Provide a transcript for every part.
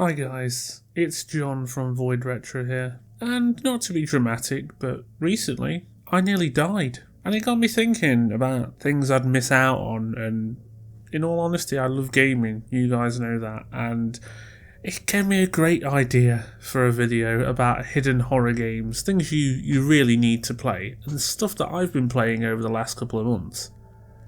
Hi guys, it's John from Void Retro here, and not to be dramatic, but recently I nearly died, and it got me thinking about things I'd miss out on, and in all honesty I love gaming, you guys know that, and it gave me a great idea for a video about hidden horror games, things you really need to play, and stuff that I've been playing over the last couple of months.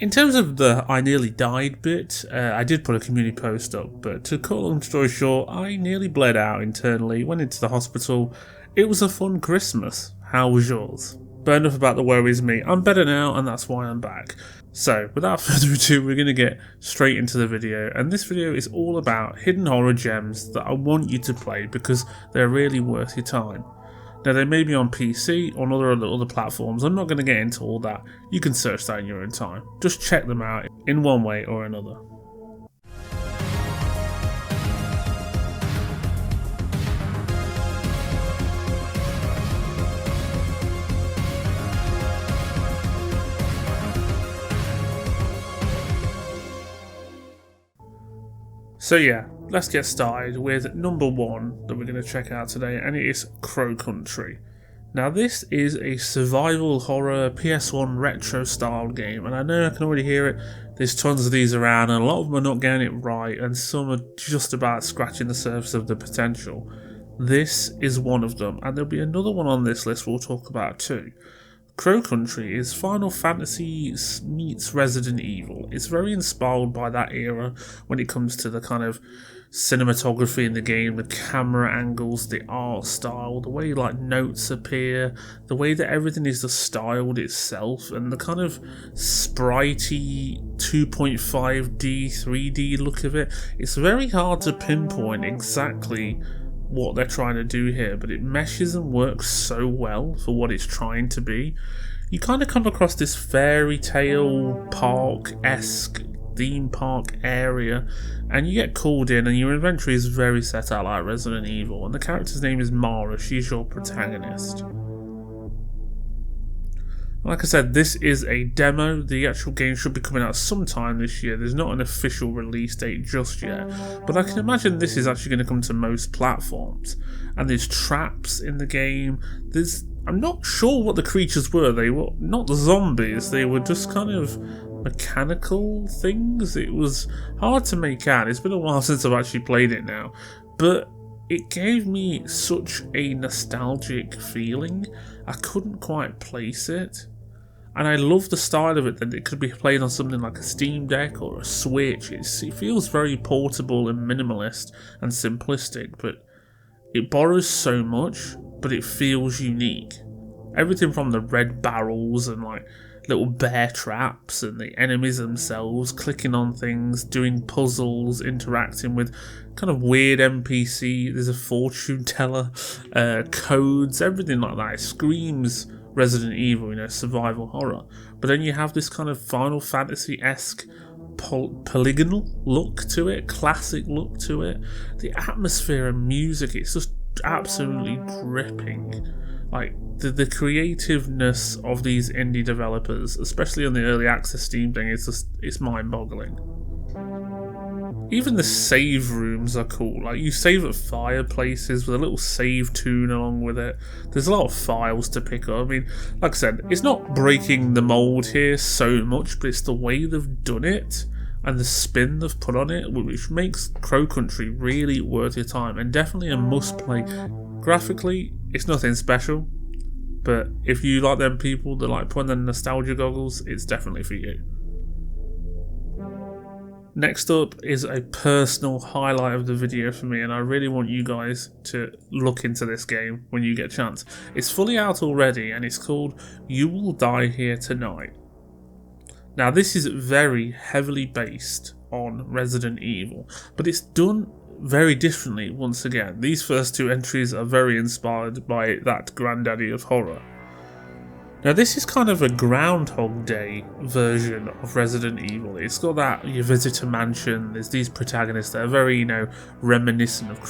In terms of the I nearly died bit, I did put a community post up, but to cut a long story short, I nearly bled out internally, went into the hospital. It was a fun Christmas. How was yours? But enough about the woe is me. I'm better now, and that's why I'm back. So, without further ado, we're going to get straight into the video, and this video is all about hidden horror gems that I want you to play because they're really worth your time. Now, they may be on PC or other platforms. I'm not going to get into all that. You can search that in your own time. Just check them out in one way or another. So yeah, let's get started with number one that we're going to check out today, and it is Crow Country. Now this is a survival horror PS1 retro style game, and I know I can already hear it. There's tons of these around, and a lot of them are not getting it right, and some are just about scratching the surface of the potential. This is one of them, and there'll be another one on this list we'll talk about too. Crow Country is Final Fantasy meets Resident Evil. It's very inspired by that era when it comes to the kind of cinematography in the game, the camera angles, the art style, the way like notes appear, the way that everything is just styled itself, and the kind of spritey 2.5D, 3D look of it. It's very hard to pinpoint exactly what they're trying to do here, but it meshes and works so well for what it's trying to be. You kind of come across this fairy tale park-esque theme park area, and you get called in, and your inventory is very set out like Resident Evil, and the character's name is Mara. She's your protagonist. Like I said, this is a demo. The actual game should be coming out sometime this year. There's not an official release date just yet, but I can imagine this is actually going to come to most platforms. And there's traps in the game. I'm not sure what the creatures were. They were not the zombies. They were just kind of mechanical things. It was hard to make out. It's been a while since I've actually played it now, but it gave me such a nostalgic feeling. I couldn't quite place it. And I love the style of it, that it could be played on something like a Steam Deck or a Switch. It feels very portable and minimalist and simplistic, but it borrows so much, but it feels unique. Everything from the red barrels and like little bear traps, and the enemies themselves, clicking on things, doing puzzles, interacting with kind of weird NPC, there's a fortune teller, codes, everything like that. It screams Resident Evil, survival horror. But then you have this kind of Final Fantasy-esque polygonal look to it, classic look to it. The atmosphere and music, it's just absolutely dripping. Like, the creativeness of these indie developers, especially on the early access Steam thing, it's mind-boggling. Even the save rooms are cool. Like, you save at fireplaces with a little save tune along with it. There's a lot of files to pick up. I mean, like I said, it's not breaking the mold here so much, but it's the way they've done it and the spin they've put on it, which makes Crow Country really worth your time, and definitely a must-play. Graphically, it's nothing special, but if you like them people that like putting the nostalgia goggles, it's definitely for you. Next up is a personal highlight of the video for me, and I really want you guys to look into this game when you get a chance. It's fully out already, and it's called You Will Die Here Tonight. Now, this is very heavily based on Resident Evil, but it's done very differently once again. These first two entries are very inspired by that granddaddy of horror. Now, this is kind of a Groundhog Day version of Resident Evil. It's got that, you visit a mansion, there's these protagonists that are very, reminiscent of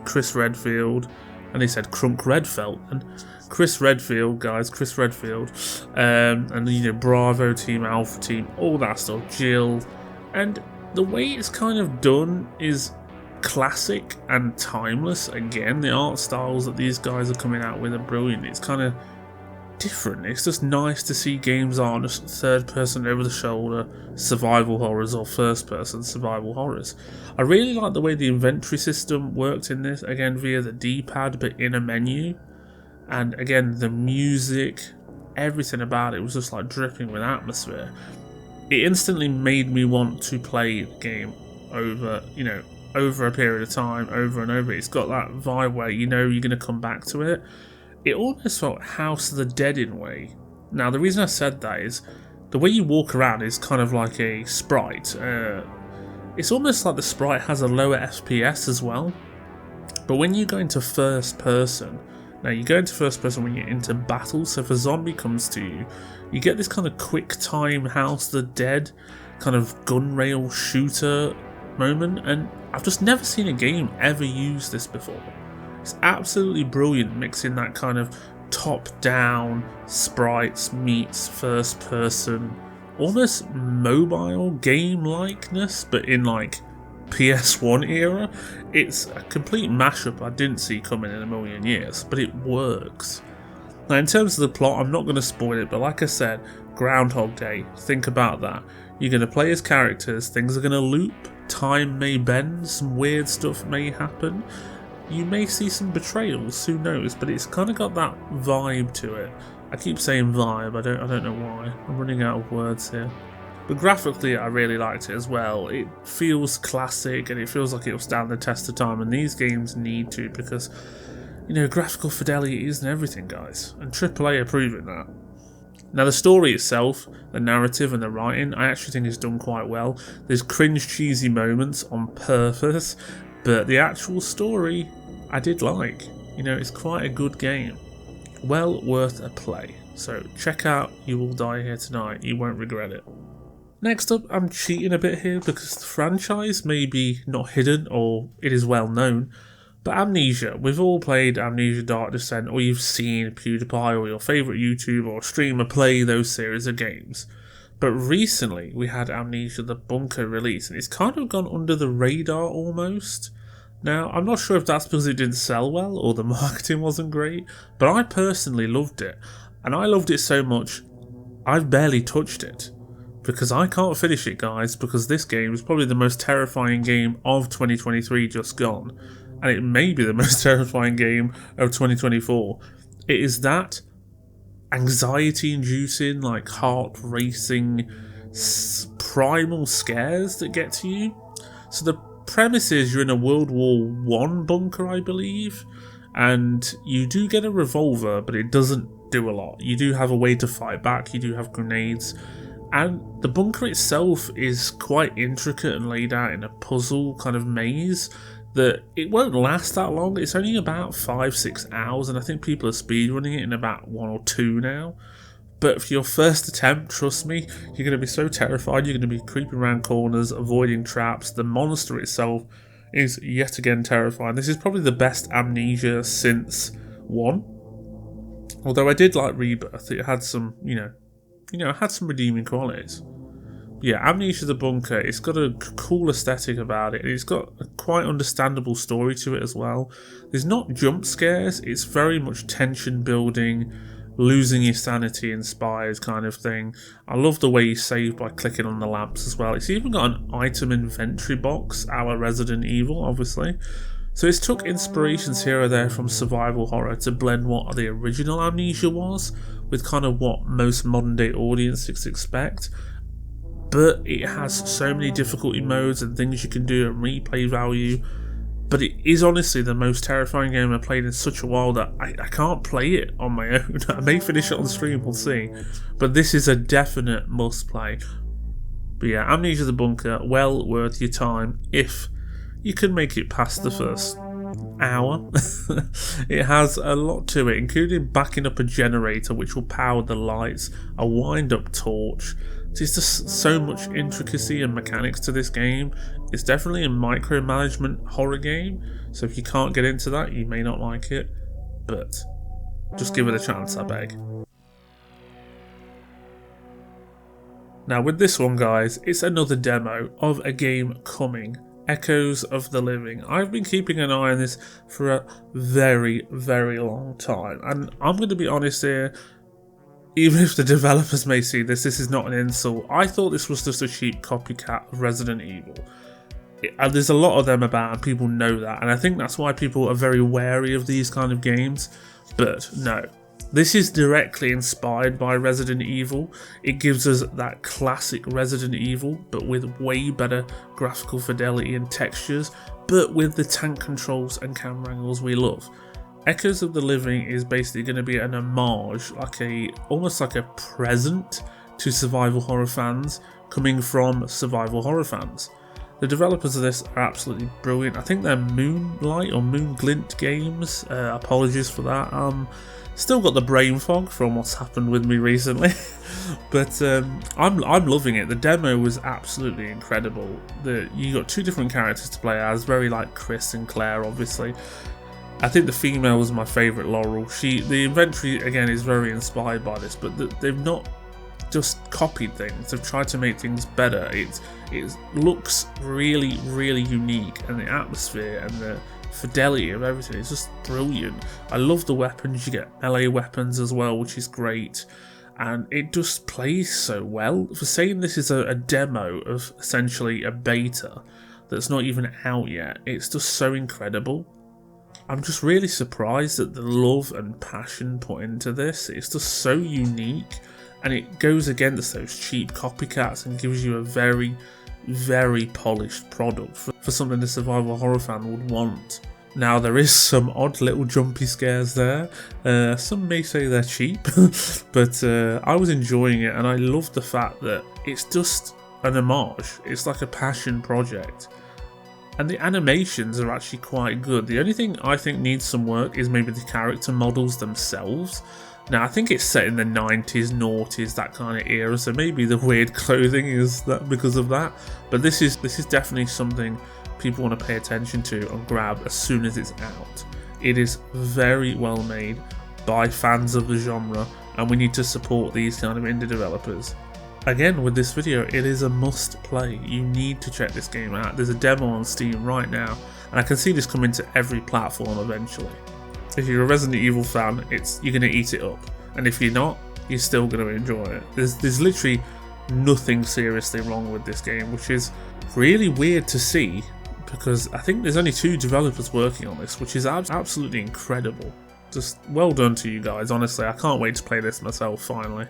Chris Redfield, and they said Crunk Redfelt, and Chris Redfield, guys, Chris Redfield, and Bravo team, Alpha team, all that stuff, Jill, and the way it's kind of done is classic and timeless. Again, the art styles that these guys are coming out with are brilliant. It's kind of different. It's just nice to see games aren't just third person over the shoulder survival horrors or first person survival horrors. I really like the way the inventory system worked in this, again via the D-pad but in a menu, and again the music, everything about it was just like dripping with atmosphere. It instantly made me want to play the game over, over a period of time, over and over. It's got that vibe where you're going to come back to it. It almost felt House of the Dead in a way. Now, the reason I said that is the way you walk around is kind of like a sprite. It's almost like the sprite has a lower FPS as well. But when you go into first person, now you go into first person when you're into battle, so if a zombie comes to you, you get this kind of quick time House of the Dead kind of gun rail shooter moment, and I've just never seen a game ever use this before. It's absolutely brilliant, mixing that kind of top-down sprites meets first-person, almost mobile game-likeness, but in like PS1 era. It's a complete mashup I didn't see coming in a million years, but it works. Now, in terms of the plot, I'm not going to spoil it, but like I said, Groundhog Day, think about that. You're going to play as characters, things are going to loop, time may bend, some weird stuff may happen. You may see some betrayals, who knows, but it's kind of got that vibe to it. I keep saying vibe, I don't know why. I'm running out of words here. But graphically, I really liked it as well. It feels classic and it feels like it'll stand the test of time, and these games need to, because, graphical fidelity isn't everything, guys, and AAA are proving that. Now, the story itself, the narrative and the writing, I actually think is done quite well. There's cringe cheesy moments on purpose, but the actual story I did like. It's quite a good game. Well worth a play. So check out You Will Die Here Tonight, you won't regret it. Next up, I'm cheating a bit here because the franchise may be not hidden or it is well known, but Amnesia. We've all played Amnesia Dark Descent, or you've seen PewDiePie or your favourite YouTuber or streamer play those series of games. But recently we had Amnesia The Bunker release, and it's kind of gone under the radar almost. Now, I'm not sure if that's because it didn't sell well or the marketing wasn't great, but I personally loved it. And I loved it so much, I've barely touched it. Because I can't finish it, guys, because this game is probably the most terrifying game of 2023 just gone. And it may be the most terrifying game of 2024. It is that anxiety-inducing, like heart-racing, primal scares that get to you. So the premise is you're in a World War 1 bunker, I believe, and you do get a revolver, but it doesn't do a lot. You do have a way to fight back, you do have grenades, and the bunker itself is quite intricate and laid out in a puzzle kind of maze that it won't last that long. It's only about 5-6 hours, and I think people are speedrunning it in about 1 or 2 now. But for your first attempt, trust me, you're going to be so terrified. You're going to be creeping around corners, avoiding traps. The monster itself is yet again terrifying. This is probably the best Amnesia since 1. Although I did like Rebirth. It had some, had some redeeming qualities. Yeah, Amnesia The Bunker, it's got a cool aesthetic about it. It's got a quite understandable story to it as well. There's not jump scares. It's very much tension building, losing your sanity inspired kind of thing. I love the way you save by clicking on the lamps as well. It's even got an item inventory box, a la Resident Evil, obviously. So it's took inspirations here or there from survival horror to blend what the original Amnesia was with kind of what most modern day audiences expect. But it has so many difficulty modes and things you can do and replay value. But it is honestly the most terrifying game I've played in such a while that I can't play it on my own. I may finish it on stream, we'll see. But this is a definite must play. But yeah, Amnesia The Bunker, well worth your time if you can make it past the first hour. It has a lot to it, including backing up a generator which will power the lights, a wind-up torch. There's just so much intricacy and mechanics to this game. It's definitely a micromanagement horror game, so if you can't get into that, you may not like it, but just give it a chance, I beg. Now with this one, guys, it's another demo of a game coming Echoes of the Living. I've been keeping an eye on this for a very, very long time, and I'm going to be honest here, even if the developers may see this, this is not an insult. I thought this was just a cheap copycat of Resident Evil. And there's a lot of them about, and people know that, and I think that's why people are very wary of these kind of games. But no, this is directly inspired by Resident Evil. It gives us that classic Resident Evil, but with way better graphical fidelity and textures, but with the tank controls and camera angles we love. Echoes of the Living is basically going to be an homage, almost like a present to survival horror fans, coming from survival horror fans. The developers of this are absolutely brilliant. I think they're Moonlight or Moonglint Games. Apologies for that. Still got the brain fog from what's happened with me recently, but I'm loving it. The demo was absolutely incredible. You got two different characters to play as, very like Chris and Claire, obviously. I think the female was my favourite, Laurel. The inventory again is very inspired by this, but they've not just copied things. They've tried to make things better. It looks really, really unique, and the atmosphere and the fidelity of everything is just brilliant. I love the weapons. You get melee weapons as well, which is great, and it just plays so well. For saying this is a demo of essentially a beta that's not even out yet, it's just so incredible. I'm just really surprised at the love and passion put into this. It's just so unique, and it goes against those cheap copycats and gives you a very, very polished product for something a survival horror fan would want. Now, there is some odd little jumpy scares there. Some may say they're cheap, but I was enjoying it, and I love the fact that it's just an homage. It's like a passion project. And the animations are actually quite good. The only thing I think needs some work is maybe the character models themselves. Now, I think it's set in the 90s, noughties, that kind of era, so maybe the weird clothing is that because of that. But this is definitely something people want to pay attention to and grab as soon as it's out. It is very well made by fans of the genre, and we need to support these kind of indie developers. Again, with this video, it is a must play. You need to check this game out. There's a demo on Steam right now, and I can see this coming to every platform eventually. If you're a Resident Evil fan, you're going to eat it up, and if you're not, you're still going to enjoy it. There's literally nothing seriously wrong with this game, which is really weird to see, because I think there's only 2 developers working on this, which is absolutely incredible. Just well done to you guys, honestly. I can't wait to play this myself finally.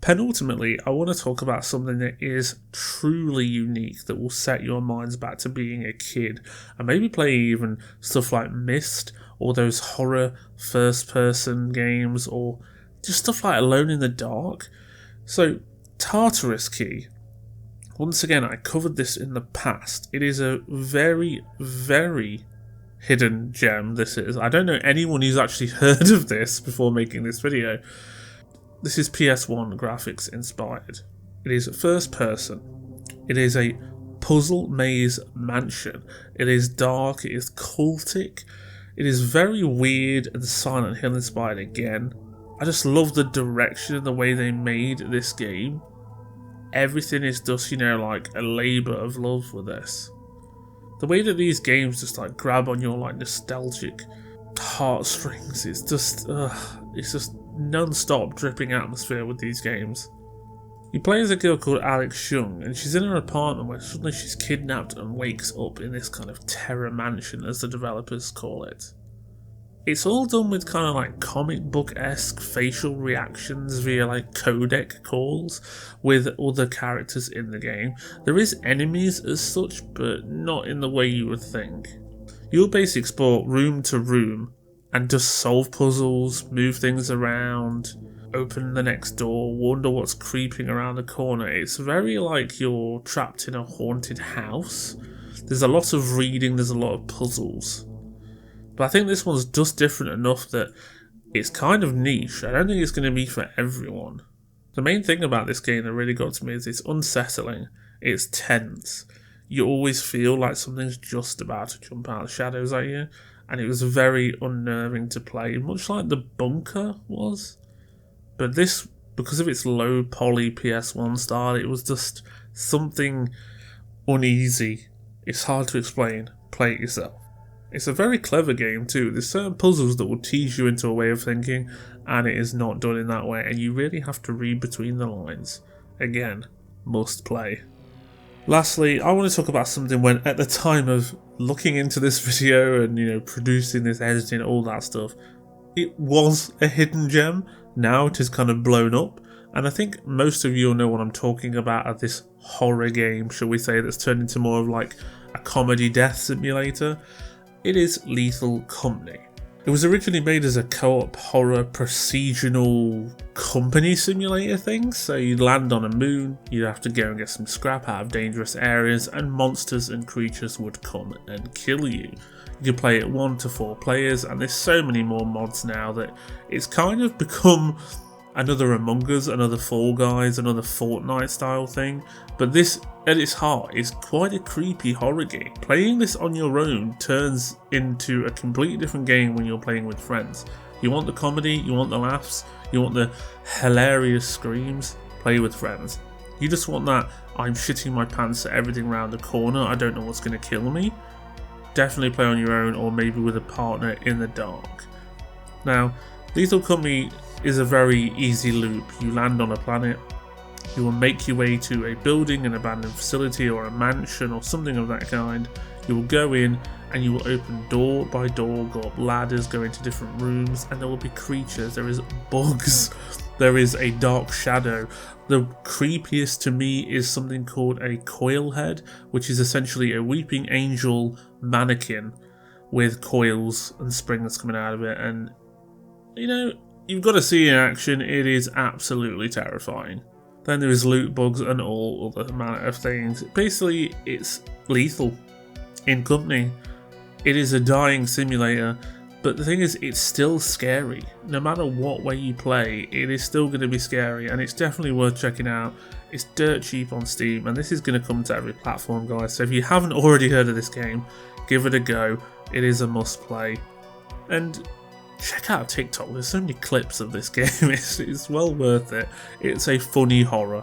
Penultimately, I want to talk about something that is truly unique, that will set your minds back to being a kid, and maybe play even stuff like Myst, or those horror first-person games, or just stuff like Alone in the Dark. So, Tartarus Key. Once again, I covered this in the past. It is a very, very hidden gem, this is. I don't know anyone who's actually heard of this before making this video. This is PS1 graphics inspired. It is first person. It is a puzzle maze mansion. It is dark, it is cultic. It is very weird and Silent Hill inspired again. I just love the direction and the way they made this game. Everything is just, like a labour of love with this. The way that these games just grab on your nostalgic heartstrings, it's just non-stop dripping atmosphere with these games. You play as a girl called Alex Young, and she's in her apartment where suddenly she's kidnapped and wakes up in this kind of terror mansion, as the developers call it. It's all done with kind of comic book-esque facial reactions via codec calls with other characters in the game. There is enemies as such, but not in the way you would think. You'll basically explore room to room and just solve puzzles, move things around, open the next door, wonder what's creeping around the corner. It's very like you're trapped in a haunted house. There's a lot of reading, there's a lot of puzzles. But I think this one's just different enough that it's kind of niche. I don't think it's going to be for everyone. The main thing about this game that really got to me is it's unsettling, it's tense. You always feel like something's just about to jump out of the shadows at you, and it was very unnerving to play, much like The Bunker was. But this, because of its low poly PS1 style, it was just something uneasy. It's hard to explain. Play it yourself. It's a very clever game too. There's certain puzzles that will tease you into a way of thinking, and it is not done in that way, and you really have to read between the lines. Again, must play. Lastly, I want to talk about something when at the time of looking into this video and producing this, editing, all that stuff, it was a hidden gem. Now it is kind of blown up, and I think most of you will know what I'm talking about of this horror game, shall we say, that's turned into more of like a comedy death simulator. It is Lethal Company. It was originally made as a co-op horror procedural company simulator thing, so you'd land on a moon, you'd have to go and get some scrap out of dangerous areas, and monsters and creatures would come and kill you. You could play it 1 to 4 players, and there's so many more mods now that it's kind of become another Among Us, another Fall Guys, another Fortnite style thing, but this at its heart is quite a creepy horror game. Playing this on your own turns into a completely different game when you're playing with friends. You want the comedy, you want the laughs, you want the hilarious screams, play with friends. You just want that I'm shitting my pants at everything around the corner, I don't know what's going to kill me. Definitely play on your own or maybe with a partner in the dark. Now, Lethal Company is a very easy loop. You land on a planet, you will make your way to a building, an abandoned facility or a mansion or something of that kind. You will go in and you will open door by door, go up ladders, go into different rooms, and there will be creatures, there is bugs, there is a dark shadow. The creepiest to me is something called a coil head, which is essentially a weeping angel mannequin with coils and springs coming out of it, and you've got to see it in action. It is absolutely terrifying. Then there is loot bugs and all other manner of things. Basically, it's Lethal in Company. It is a dying simulator, but the thing is, it's still scary. No matter what way you play, it is still going to be scary, and it's definitely worth checking out. It's dirt cheap on Steam, and this is going to come to every platform, guys. So if you haven't already heard of this game, give it a go. It is a must play. And check out TikTok, there's so many clips of this game, it's well worth it. It's a funny horror.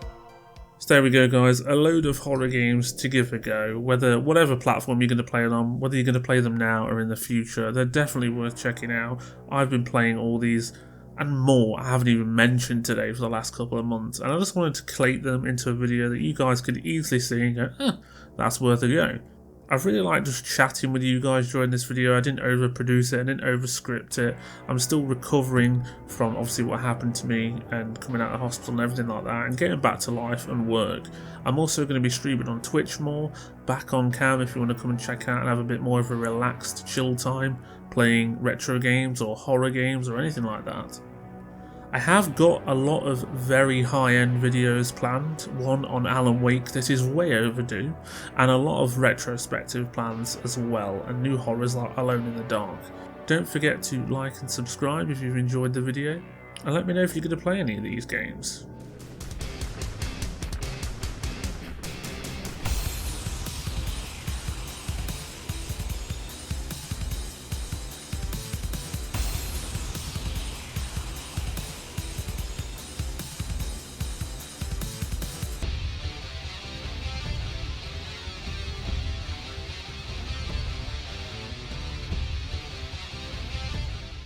So there we go, guys, a load of horror games to give a go, whatever platform you're going to play it on, whether you're going to play them now or in the future, they're definitely worth checking out. I've been playing all these and more I haven't even mentioned today for the last couple of months, and I just wanted to collate them into a video that you guys could easily see and go, that's worth a go. I've really liked just chatting with you guys during this video. I didn't overproduce it, I didn't overscript it. I'm still recovering from obviously what happened to me and coming out of the hospital and everything like that and getting back to life and work. I'm also going to be streaming on Twitch more, back on cam if you want to come and check out and have a bit more of a relaxed chill time playing retro games or horror games or anything like that. I have got a lot of very high-end videos planned, one on Alan Wake that is way overdue, and a lot of retrospective plans as well, and new horrors like Alone in the Dark. Don't forget to like and subscribe if you've enjoyed the video, and let me know if you're going to play any of these games.